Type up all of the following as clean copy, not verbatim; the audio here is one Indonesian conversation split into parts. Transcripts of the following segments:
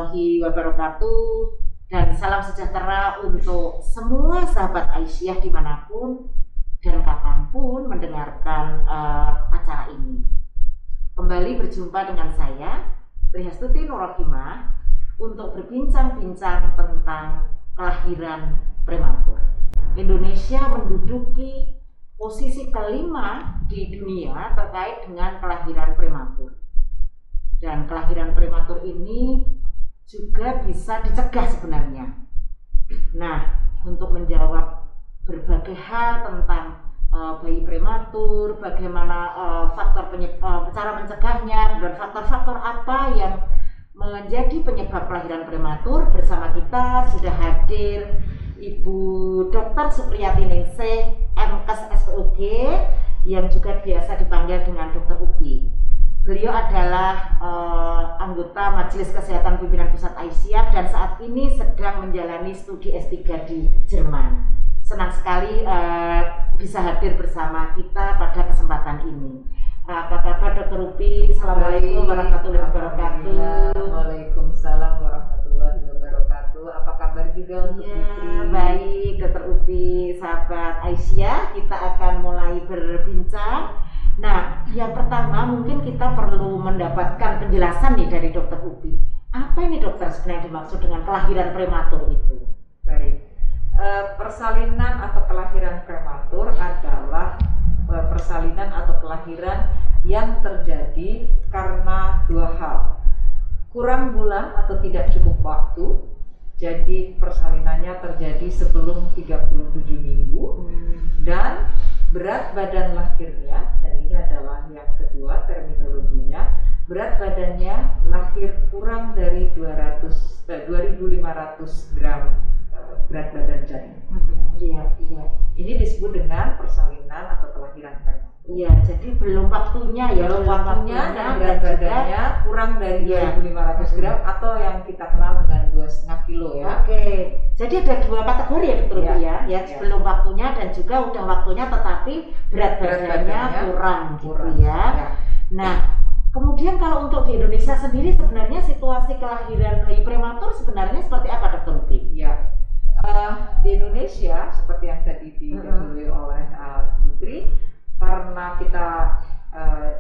warahmatullahi wabarakatuh, dan salam sejahtera untuk semua sahabat Aisyah dimanapun dan kapanpun mendengarkan acara ini. Kembali berjumpa dengan saya, Trihastuti Nurrohimah, untuk berbincang-bincang tentang kelahiran prematur. Indonesia menduduki posisi kelima di dunia terkait dengan kelahiran prematur. Dan kelahiran prematur ini juga bisa dicegah sebenarnya. Nah, untuk menjawab berbagai hal tentang bayi prematur, bagaimana cara mencegahnya, dan faktor-faktor apa yang menjadi penyebab kelahiran prematur, bersama kita sudah hadir Ibu Dr. Supriyati Ningsih, MKes SPOG, yang juga biasa dipanggil dengan Dr. Upi. Beliau adalah anggota Majelis Kesehatan Pimpinan Pusat Aisyah dan saat ini sedang menjalani studi S3 di Jerman. Senang sekali bisa hadir bersama kita pada kesempatan ini. Apa kabar Dr. Upi? Assalamualaikum warahmatullahi wabarakatuh. Waalaikumsalam warahmatullahi wabarakatuh. Apa kabar juga untuk Putri? Baik Dr. Upi, sahabat Aisyah, kita akan mulai berbincang. Nah, yang pertama mungkin kita perlu mendapatkan penjelasan nih dari Dr. Upi. Apa ini dokter sebenarnya dimaksud dengan kelahiran prematur itu? Baik, persalinan atau kelahiran prematur adalah persalinan atau kelahiran yang terjadi karena dua hal. Kurang bulan atau tidak cukup waktu, jadi persalinannya terjadi sebelum 37 minggu, dan berat badan lahirnya, dan ini adalah yang kedua terminologinya, berat badannya lahir kurang dari 2.500 gram berat badan janin. Iya. Ini disebut dengan persalinan atau kelahiran prematur. Iya, jadi belum waktunya ya. Belum waktunya dan berat badannya kurang dari 2.500 gram atau yang kita kenal dengan 2,5 kilo ya. Oke, jadi ada dua kategori ya Dr. Upi ya. Sebelum waktunya dan juga udah waktunya tetapi berat badannya kurang gitu ya. Nah, kemudian kalau untuk di Indonesia sendiri sebenarnya situasi kelahiran bayi prematur sebenarnya seperti apa Dr. Upi? Ya, di Indonesia seperti yang tadi didahului oleh Putri, karena kita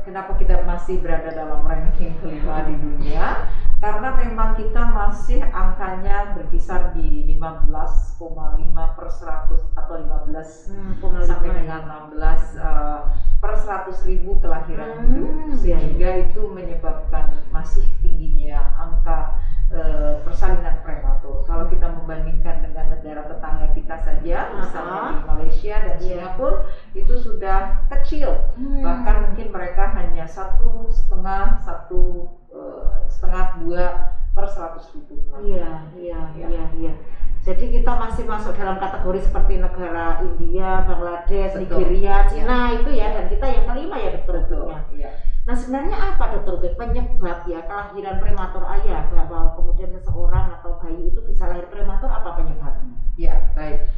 kenapa kita masih berada dalam ranking kelima di dunia, karena memang kita masih angkanya berkisar di 15,5 per 100 atau 15 sampai dengan 16 per 100.000 kelahiran hidup, sehingga itu menyebabkan masih tingginya angka persalinan prematur. Kalau kita membandingkan dengan negara tetangga kita saja, misalnya di Malaysia dan Singapura, itu sudah kecil. Bahkan mungkin mereka hanya 1,5 2 per 100.000. Iya. Jadi kita masih masuk dalam kategori seperti negara India, Bangladesh, Nigeria, Cina itu ya, dan kita yang kelima ya Dr. Upi. Nah, sebenarnya apa Dr. Upi penyebab ya kelahiran prematur ayah, bahwa kemudian seseorang atau bayi itu bisa lahir prematur, apa penyebabnya? Ya, baik.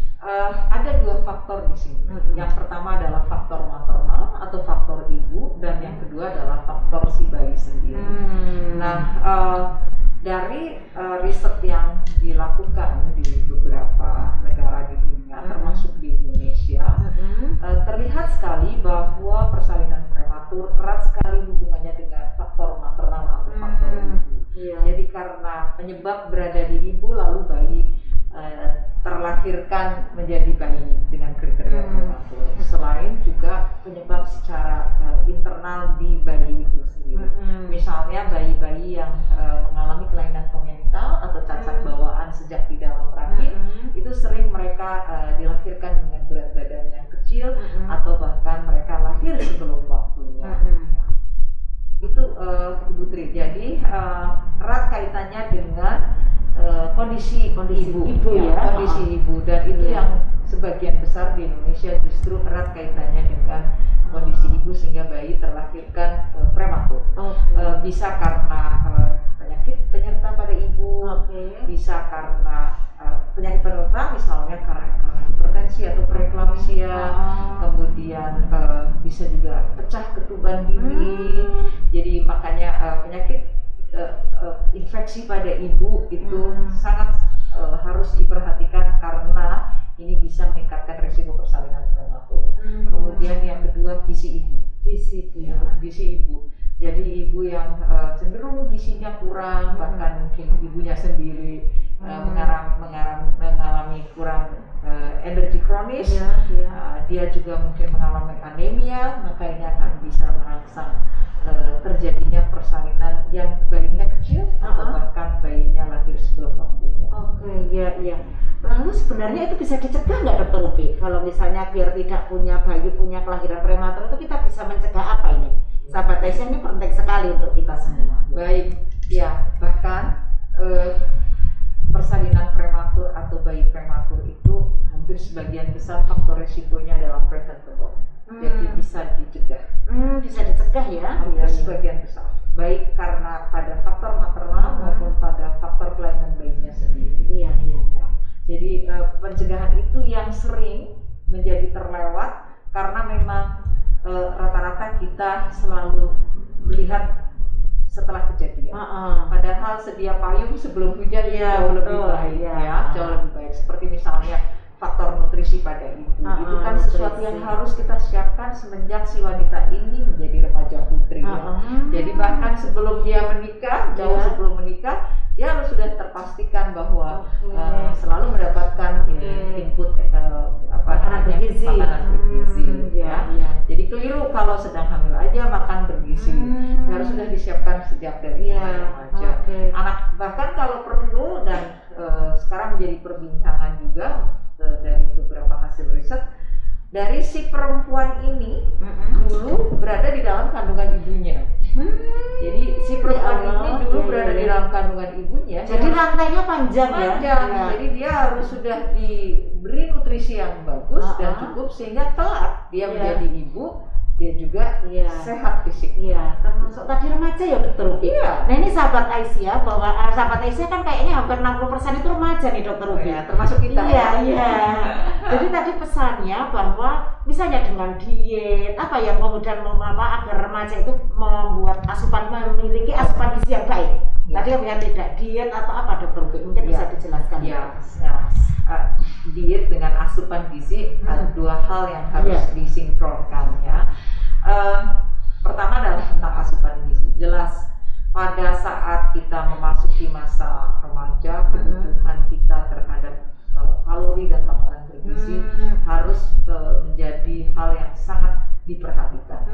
Ada dua faktor di sini. Yang pertama adalah faktor maternal atau faktor ibu, dan yang kedua adalah faktor si bayi sendiri. Nah, dari riset yang dilakukan di beberapa negara di dunia, termasuk di Indonesia, terlihat sekali bahwa persalinan prematur erat sekali hubungannya dengan faktor maternal atau faktor ibu. Jadi karena penyebab berada di ibu, lalu bayi terlahirkan menjadi bayi dengan kriteria prematur. Selain juga penyebab secara internal di bayi itu sendiri. Misalnya bayi-bayi yang mengalami kelainan kongenital atau cacat bawaan sejak di dalam rahim, itu sering mereka dilahirkan dengan berat badan yang kecil, atau bahkan mereka lahir sebelum waktunya. Itu Ibu Tri. Jadi erat kaitannya dengan kondisi ibu ya, kondisi ibu, dan itu yang sebagian besar di Indonesia justru erat kaitannya dengan kondisi ibu sehingga bayi terlahirkan prematur. Bisa karena penyakit penyerta pada ibu, bisa karena penyakit penyerta misalnya karena hipertensi atau preeklamsia, kemudian bisa juga pecah ketuban dini. Jadi makanya penyakit infeksi nutrisi pada ibu itu sangat harus diperhatikan karena ini bisa meningkatkan risiko persalinan prematur. Kemudian yang kedua, gizi ibu. Gizi ibu. Jadi ibu yang cenderung gizinya kurang, bahkan mungkin ibunya sendiri mengalami kurang energi kronis, dia juga mungkin mengalami anemia, maka ini akan bisa merangsang terjadinya persalinan yang bayinya kecil atau bahkan bayinya lahir sebelum waktunya. Iya. Lalu sebenarnya itu bisa dicegah nggak Dokter Upi? Kalau misalnya biar tidak punya bayi punya kelahiran prematur itu kita bisa mencegah apa ini? Sahabat Aisyah, ini penting sekali untuk kita semua. Baik, ya bahkan persalinan prematur atau bayi prematur itu hampir sebagian besar faktor resikonya adalah preventable. Jadi bisa dicegah. Bisa dicegah ya? Hampir sebagian besar. Baik karena pada faktor maternal maupun pada faktor kelainan bayinya sendiri. Iya. Jadi pencegahan itu yang sering menjadi terlewat karena memang rata-rata kita selalu melihat setelah kejadian. Padahal sedia payung sebelum hujan jauh lebih baik, jauh lebih baik. Seperti misalnya faktor nutrisi pada ibu, itu kan sesuatu yang harus kita siapkan semenjak si wanita ini menjadi remaja putri. Jadi bahkan sebelum dia menikah, jauh sebelum menikah, dia harus sudah terpastikan bahwa selalu mendapatkan input makanan bergizi. Jadi keliru kalau sedang hamil aja makan bergizi. Harus sudah disiapkan sejak dari remaja. Anak bahkan kalau perlu dan sekarang menjadi perbincangan juga dari beberapa hasil riset, dari si perempuan ini dulu berada di dalam kandungan ibunya. Jadi si perempuan ini dulu berada di dalam kandungan ibunya. Jadi rantainya panjang. Jadi dia harus sudah diberi nutrisi yang bagus dan cukup sehingga kelak dia menjadi ibu, dia juga sehat fisik. Termasuk tadi remaja ya Dokter Upi. Nah ini sahabat Aisyah, bahwa sahabat Aisyah kan kayaknya hampir 60% itu remaja nih Dokter Upi. Termasuk kita. Jadi tadi pesannya bahwa misalnya dengan diet yang kemudian agar remaja itu membuat memiliki asupan gizi yang baik. Tadi yang tidak diet atau apa Dokter Upi? Mungkin bisa dijelaskan. Diet dengan asupan gizi dua hal yang harus disinkronkan ya. Pertama adalah tentang asupan gizi. Jelas pada saat kita memasuki masa remaja, kebutuhan kita terhadap kalori dan makanan bergizi harus menjadi hal yang sangat diperhatikan.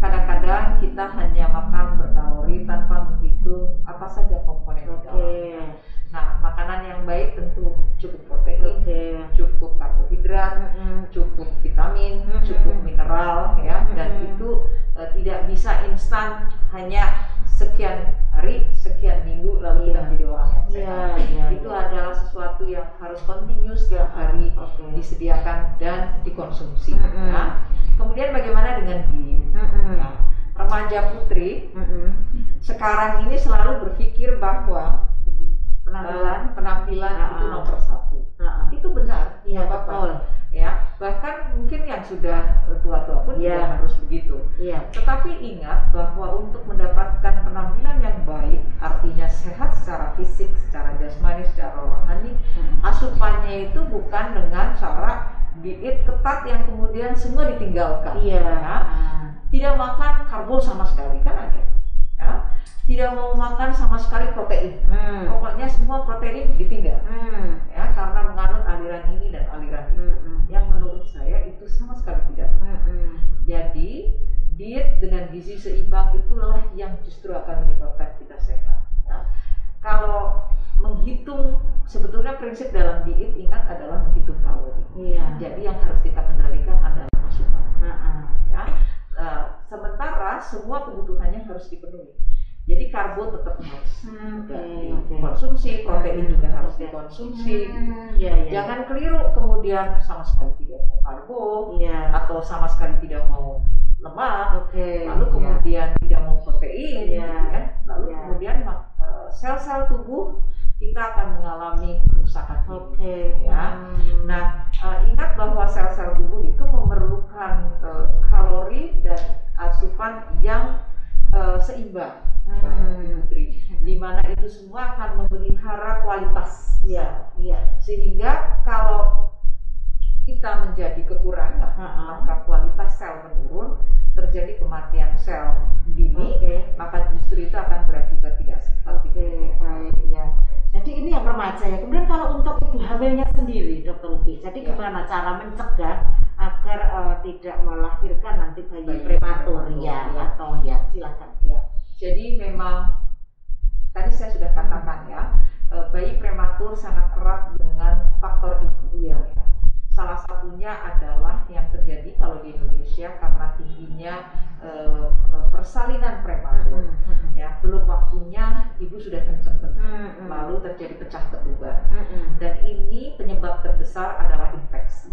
Kadang-kadang kita hanya makan berkalori tanpa menghitung apa saja komponen di dalamnya. Nah, makanan yang baik tentu cukup protein, cukup karbohidrat, cukup vitamin, cukup mineral dan itu tidak bisa instan hanya sekian hari, sekian minggu lalu sudah menjadi orang yang sehat. Itu adalah sesuatu yang harus continuous setiap hari disediakan dan dikonsumsi. Kemudian bagaimana dengan diet? Remaja putri sekarang ini selalu berpikir bahwa penampilan itu nomor satu. Itu benar, betul. Bahkan mungkin yang sudah tua-tua pun juga harus begitu. Tetapi ingat bahwa untuk mendapatkan penampilan yang baik, artinya sehat secara fisik, secara jasmani, secara rohani, asupannya itu bukan dengan cara diet ketat yang kemudian semua ditinggalkan. Tidak makan karbo sama sekali kan ada. Tidak mau makan sama sekali protein. Pokoknya semua protein ditinggal. Karena menganut aliran ini dan aliran ini. Yang menurut saya itu sama sekali tidak. Jadi diet dengan gizi seimbang itulah yang justru akan menyebabkan kita sehat. Kalau menghitung, sebetulnya prinsip dalam diet ingat adalah menghitung kalori. Jadi yang harus kita kendalikan adalah asupan. Sementara semua kebutuhannya harus dipenuhi. Jadi karbo tetap harus dikonsumsi, protein juga harus dikonsumsi. Jangan keliru kemudian sama sekali tidak mau karbo atau sama sekali tidak mau lemak, lalu kemudian tidak mau protein, lalu kemudian sel-sel tubuh kita akan mengalami kerusakan. Nah, ingat bahwa sel-sel tubuh itu memerlukan kalori dan asupan yang seimbang. Di mana itu semua akan memelihara kualitas. Iya, iya. Sehingga kalau kita menjadi kekurangan, maka kualitas sel menurun, terjadi kematian sel dini, maka justru itu akan berakibat tidak sehat. Baik, ya. Jadi ini yang remaja ya. Kemudian kalau untuk ibu hamilnya sendiri, Dokter Upi, jadi gimana cara mencegah agar tidak melahirkan nanti bayi prematur ya, atau ya silakan ya. Jadi memang tadi saya sudah katakan ya, bayi prematur sangat erat dengan faktor ibu ya. Salah satunya adalah yang terjadi kalau di Indonesia karena tingginya persalinan prematur, ya belum waktunya ibu sudah kenceng-kenceng, lalu terjadi pecah ketuban, dan ini penyebab terbesar adalah infeksi.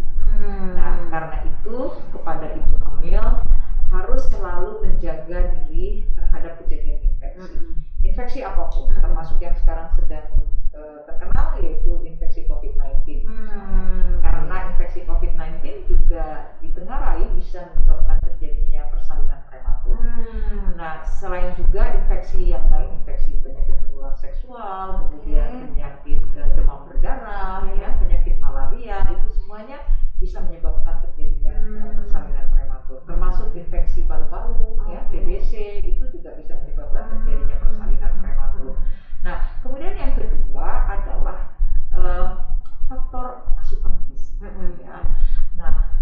Nah karena itu kepada ibu hamil harus selalu menjaga diri terhadap kejadian infeksi. Infeksi apapun, termasuk yang sekarang sedang terkenal yaitu infeksi COVID-19. Karena infeksi COVID-19 juga ditengarai bisa menyebabkan terjadinya persalinan prematur. Nah, selain juga infeksi yang lain, infeksi penyakit menular seksual, kemudian penyakit demam berdarah, ya, penyakit malaria, itu semuanya bisa menyebabkan terjadinya persalinan prematur. Termasuk infeksi paru-paru, ya, TBC, itu juga bisa menyebabkan terjadinya persalinan prematur. Nah, kemudian yang kedua adalah faktor asupan gizi. Ya. Nah,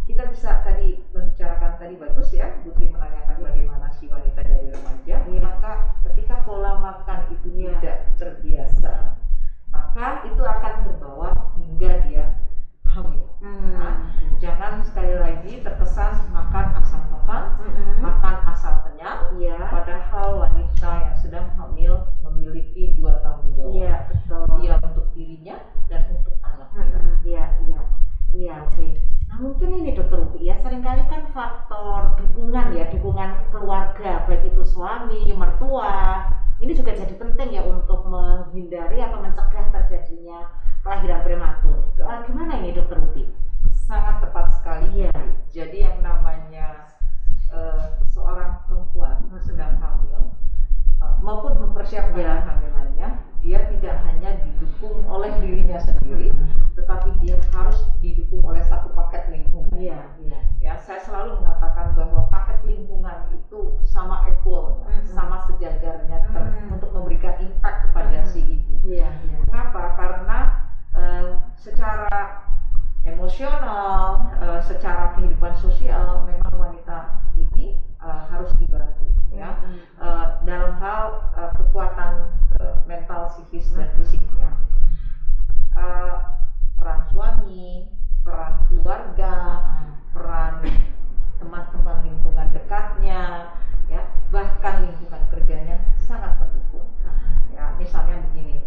kita bisa tadi membicarakan tadi bagus ya, Putri menanyakan bagaimana si wanita dari remaja. Maka ketika pola makan itu tidak terbiasa, maka itu akan berbawa hingga dia hamil. Nah, jangan sekali lagi terkesan makan asal makan, makan asal kenyang. Padahal wanita yang sedang hamil memiliki dua tanggung jawab. Dia untuk dirinya dan untuk anaknya. Iya, oke. Nah mungkin ini Dokter Upi ya, seringkali kan faktor dukungan ya, dukungan keluarga, baik itu suami, mertua, ini juga jadi penting ya untuk menghindari atau mencegah terjadinya kelahiran prematur. Gimana ini Dokter Upi? Sangat tepat sekali. Jadi yang namanya seorang perempuan sedang hamil maupun mempersiapkan kehamilannya, dia tidak hanya didukung oleh dirinya sendiri, tetapi dia harus didukung oleh satu paket lingkungan. Ya, saya selalu mengatakan bahwa paket lingkungan itu sama equal, sama sejajarnya untuk memberikan impact kepada si ibu. Kenapa? Karena secara emosional, secara kehidupan sosial, memang wanita ini harus dibantu ya, dalam hal kekuatan mental, psikis dan fisiknya. Peran suami, peran keluarga, peran teman-teman lingkungan dekatnya, ya, bahkan lingkungan kerjanya sangat mendukung. Ya, misalnya begini,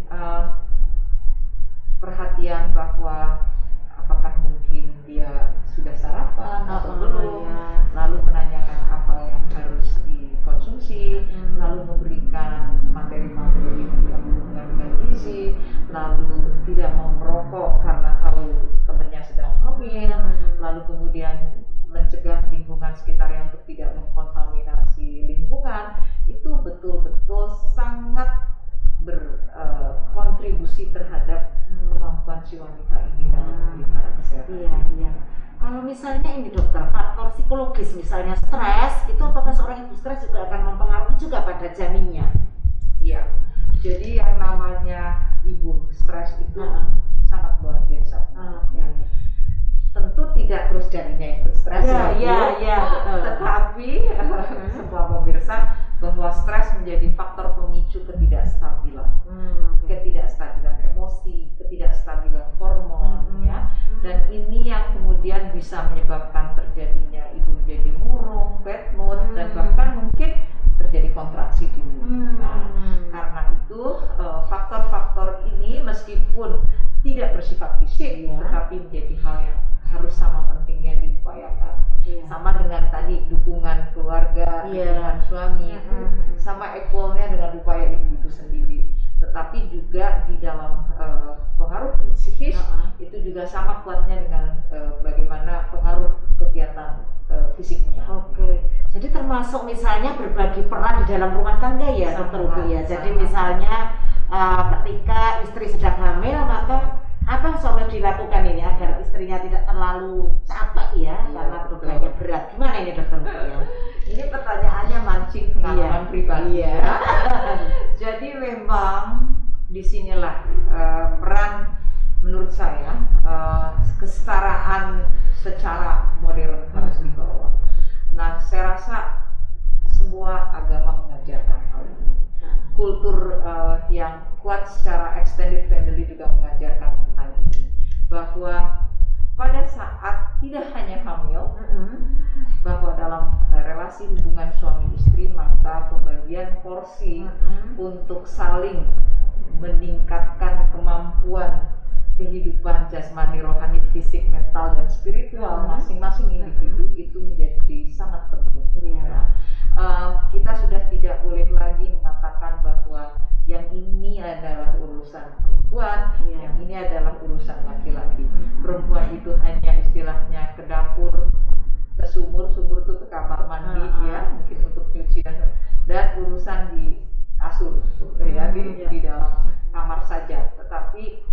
perhatian bahwa apakah mungkin dia sudah sarapan atau belum, lalu menanyakan apa yang harus dikonsumsi, lalu memberikan materi-materi dengan gizi, lalu tidak mau merokok karena tahu temannya sedang hamil, lalu kemudian mencegah lingkungan sekitarnya untuk tidak mengkontaminasi lingkungan, itu betul-betul sangat berkontribusi terhadap kemampuan si wanita ini dalam memelihara kesehatan. Kalau misalnya ini dokter, faktor psikologis misalnya stres, itu apakah seorang ibu stres juga akan mempengaruhi juga pada janinnya? Iya. Jadi yang namanya ibu stres itu sangat luar biasa. Tentu tidak terus janinnya ikut stres, tetapi semua pemirsa bahwa stres menjadi faktor pemicu ketidakstabilan, ketidakstabilan emosi, ketidakstabilan hormon, ya, dan ini yang kemudian bisa menyebabkan terjadinya ibu menjadi murung, bad mood, dan bahkan mungkin terjadi kontraksi dulu. Nah, karena itu faktor-faktor ini meskipun tidak bersifat fisik, tetapi menjadi hal yang harus sama pentingnya diupayakan. Sama dengan tadi dukungan keluarga, dukungan suami, sama equalnya dengan upaya ibu itu sendiri. Tetapi juga di dalam pengaruh psikis itu juga sama kuatnya dengan bagaimana pengaruh kegiatan kegiatan fisiknya. Oke. Jadi termasuk misalnya berbagi peran di dalam rumah tangga ya, Dokter Ubi ya. Jadi misalnya ketika istri sedang hamil, maka apa yang suami dilakukan ini agar istrinya tidak terlalu capek ya, karena bebannya berat. Gimana ini Dokter Ubi ya? Ini pertanyaannya mancing pengalaman pribadi. Iya. Jadi memang disinilah peran menurut saya kesetaraan secara modern harus dibawa. Nah, saya rasa semua agama mengajarkan hal ini. Kultur yang kuat secara extended family juga mengajarkan tentang ini, bahwa pada saat tidak hanya hamil, bahwa dalam relasi hubungan suami istri, maka pembagian porsi untuk saling meningkatkan kemampuan kehidupan jasmani, rohani, fisik, mental, dan spiritual masing-masing individu itu menjadi sangat penting. Kita sudah tidak boleh lagi mengatakan bahwa yang ini adalah urusan perempuan, yang ini adalah urusan laki-laki. Perempuan itu hanya istilahnya ke dapur, ke sumur itu ke kamar mandi, ya mungkin untuk nyuci dan urusan di kasur, ya di dalam kamar saja. Tetapi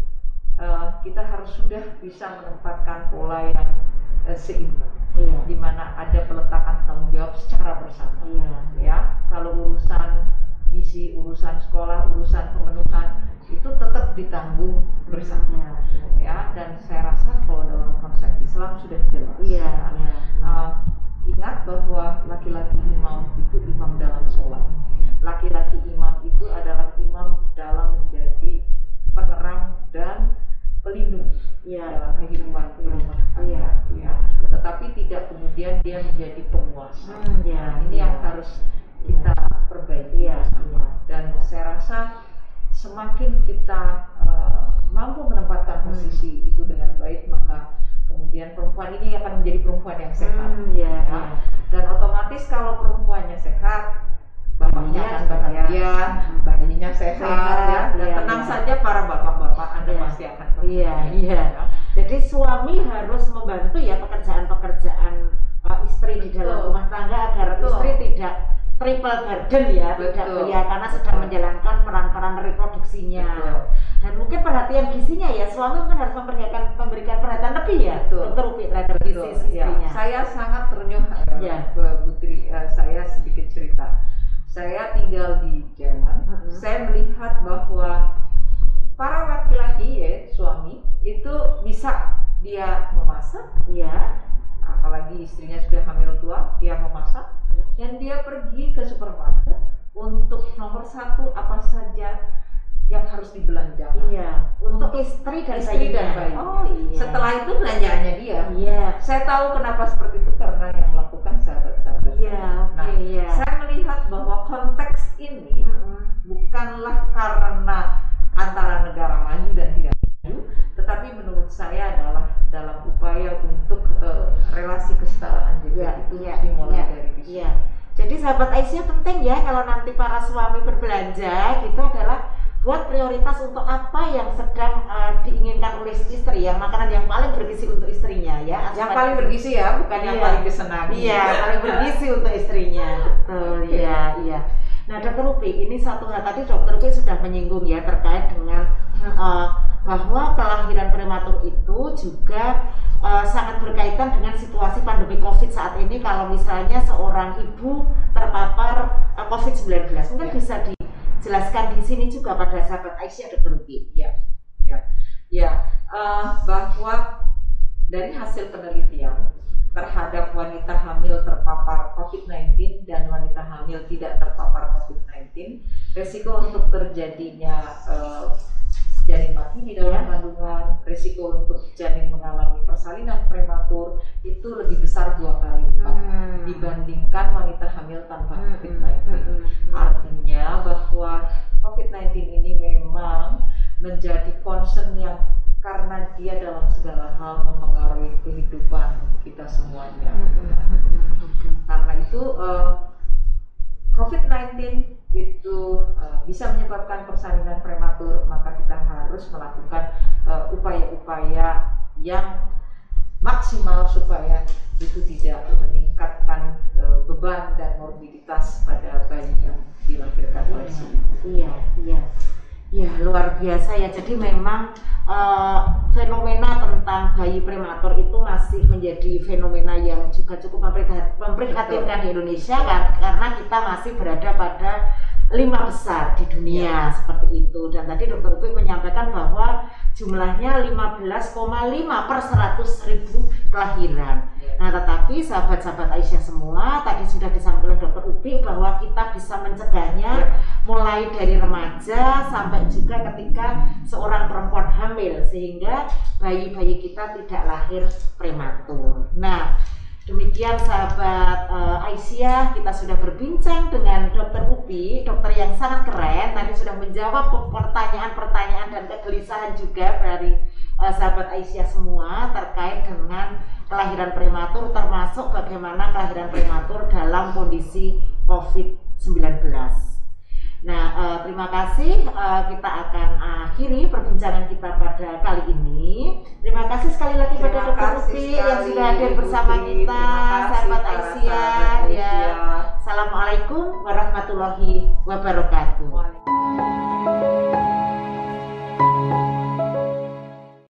kita harus sudah bisa menempatkan pola yang seimbang, di mana ada peletakan tanggung jawab secara bersama. Ya, kalau urusan gizi, urusan sekolah, urusan pemenuhan itu tetap ditanggung bersama. Ya, dan saya rasa kalau dalam konsep Islam sudah jelas. Ingat bahwa laki-laki imam itu imam dalam sholat. Laki-laki imam itu adalah imam dalam menjadi penerang dan pelindung dalam kehidupan rumah tangga, tetapi tidak kemudian dia menjadi penguasa. Ini yang harus kita perbaiki bersama. Dan saya rasa semakin kita mampu menempatkan posisi itu dengan baik, maka kemudian perempuan ini akan menjadi perempuan yang sehat. Dan otomatis kalau perempuannya sehat, bapaknya akan bahagia, bayinya sehat, dan tenang saja para bapak-bapak, Anda pasti akan bahagia. Jadi suami harus membantu ya pekerjaan-pekerjaan istri di dalam rumah tangga agar istri tidak triple burden ya, karena sedang menjalankan peran-peran reproduksinya. Dan mungkin perhatian gizinya ya, suami mungkin harus memberikan perhatian lebih ya, Dokter Ubi terhadap gizi istrinya. Saya sangat ternyuh, Putri, saya sedikit cerita. Saya tinggal di Jerman, saya melihat bahwa para laki-laki suami itu bisa dia memasak, apalagi istrinya sudah hamil tua, dia memasak, dan dia pergi ke supermarket untuk nomor satu apa saja yang harus dibelanjakan. Untuk istri dan bayi. Setelah itu belanjaannya dia. Saya tahu kenapa seperti itu, karena yang melakukan sahabat-sahabat. Saya melihat bahwa konteks ini bukanlah karena antara negara maju dan tidak maju, tetapi menurut saya adalah dalam upaya untuk relasi kesetaraan juga itu dimulai dari di sini. Jadi sahabat Aisyah penting ya kalau nanti para suami berbelanja gitu adalah buat prioritas untuk apa yang sedang diinginkan oleh istri, yang makanan yang paling bergizi untuk istrinya ya. Yang paling bergizi ya, bukan yang paling disenangi. Paling bergizi untuk istrinya. Betul, Nah, Dokter Ubi, ini satu hal tadi Dokter Ubi sudah menyinggung ya terkait dengan bahwa kelahiran prematur itu juga sangat berkaitan dengan situasi pandemi COVID saat ini. Kalau misalnya seorang ibu terpapar COVID-19, mungkin bisa dijelaskan di sini juga pada sahabat Aisyah, Dokter Ubi. Bahwa dari hasil penelitian terhadap wanita hamil terpapar COVID-19 dan wanita hamil tidak terpapar COVID-19, resiko untuk terjadinya janin mati di dalam kandungan, resiko untuk janin mengalami persalinan prematur itu lebih besar 2 kali lipat dibandingkan wanita hamil tanpa COVID-19. Artinya bahwa COVID-19 ini memang menjadi concern yang karena dia dalam segala hal mempengaruhi kehidupan kita semuanya. Karena itu COVID-19 itu bisa menyebabkan persalinan prematur, maka kita harus melakukan upaya-upaya yang maksimal supaya itu tidak meningkatkan beban dan morbiditas pada bayi yang dilahirkan oleh suami. Iya, iya. Ya, luar biasa ya. Jadi memang fenomena tentang bayi prematur itu masih menjadi fenomena yang juga cukup memprihatinkan di Indonesia karena kita masih berada pada 5 besar di dunia seperti itu. Dan tadi Dr. Upi menyampaikan bahwa jumlahnya 15,5 per 100.000 kelahiran. Nah, tetapi sahabat-sahabat Aisyah semua, tadi sudah disampaikan oleh Dr. Upi bahwa kita bisa mencegahnya mulai dari remaja sampai juga ketika seorang perempuan hamil, sehingga bayi-bayi kita tidak lahir prematur. Nah, demikian sahabat Aisyah, kita sudah berbincang dengan Dr. Upi, dokter yang sangat keren. Tadi sudah menjawab pertanyaan-pertanyaan dan kegelisahan juga dari sahabat Aisyah semua terkait dengan kelahiran prematur, termasuk bagaimana kelahiran prematur dalam kondisi COVID-19. Nah, terima kasih. Kita akan akhiri perbincangan kita pada kali ini. Terima kasih sekali lagi pada Dr. Upi yang sudah hadir bersama kita, sahabat Aisyah. Ya, Assalamualaikum warahmatullahi wabarakatuh.